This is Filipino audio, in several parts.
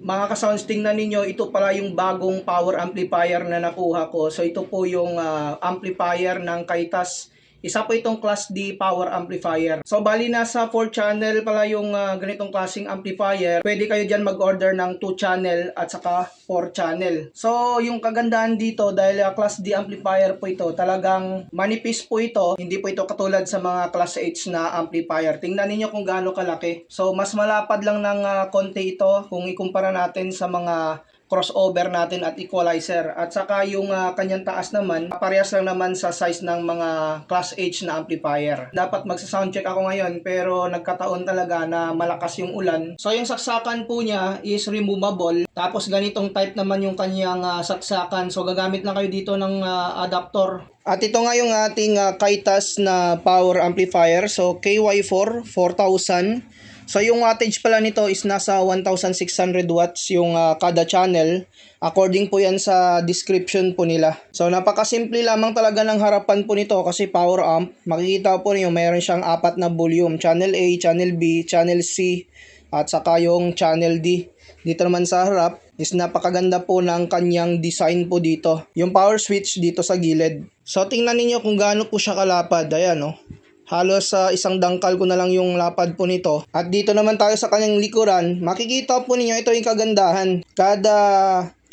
Mga ka-sounds, tingnan ninyo, ito pala yung bagong power amplifier na nakuha ko. So ito po yung amplifier ng Kaitas. Isa po itong Class D power amplifier. So bali nasa 4 channel pala yung ganitong klaseng amplifier. Pwede kayo dyan mag-order ng 2 channel at saka 4 channel. So yung kagandahan dito, dahil Class D amplifier po ito, talagang manipis po ito. Hindi po ito katulad sa mga Class H na amplifier. Tingnan niyo kung gaano kalaki. So mas malapad lang ng konti ito kung ikumpara natin sa mga crossover natin at equalizer. At saka yung kanyang taas naman, parehas lang naman sa size ng mga Class H na amplifier. Dapat magsa-soundcheck ako ngayon pero nagkataon talaga na malakas yung ulan. So yung saksakan po niya is removable. Tapos ganitong type naman yung kanyang saksakan. So gagamit na kayo dito ng adapter. At ito nga yung ating Kaitas na power amplifier. So KY4 4000. So yung wattage pala nito is nasa 1,600 watts yung kada channel. According po yan sa description po nila. So napakasimple lamang talaga ng harapan po nito kasi power amp. Makikita po niyo mayroon siyang 4 na volume. Channel A, Channel B, Channel C, at saka yung Channel D. Dito naman sa harap is napakaganda po ng kanyang design po dito. Yung power switch dito sa gilid. So tingnan niyo kung gaano po siya kalapad. Ayan oh. Halos isang dangkal ko na lang yung lapad po nito. At dito naman tayo sa kanyang likuran. Makikita po ninyo ito yung kagandahan. Kada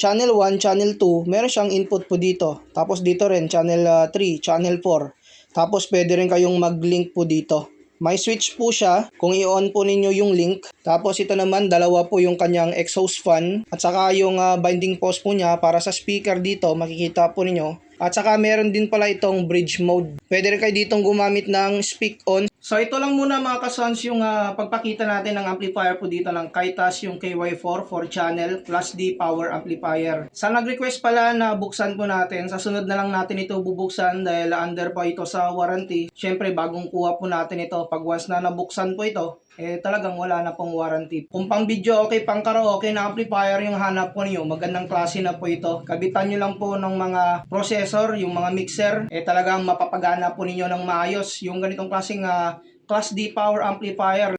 channel 1, channel 2, meron siyang input po dito. Tapos dito rin, channel 3, channel 4. Tapos pwede rin kayong mag-link po dito. May switch po siya kung i-on po ninyo yung link. Tapos ito naman, dalawa po yung kanyang exhaust fan. At saka yung binding post po niya para sa speaker dito, makikita po ninyo. At saka meron din pala itong bridge mode. Pwede rin kayo ditong gumamit ng speak on. So ito lang muna mga ka-sounds yung pagpakita natin ng amplifier po dito ng Kaitas, yung KY4 4 channel Class D power amplifier. Sa nag-request pala na buksan po natin, sa sunod na lang natin ito bubuksan dahil under pa ito sa warranty. Syempre bagong kuha po natin ito. Pag once na nabuksan po ito, talagang wala na pong warranty. Kung pang video okay, pang karaoke na amplifier yung hanap po niyo, magandang klase na po ito. Kabitan nyo lang po ng mga processor, yung mga mixer, talagang mapapagana po ninyo ng maayos yung ganitong klaseng Class D power amplifier.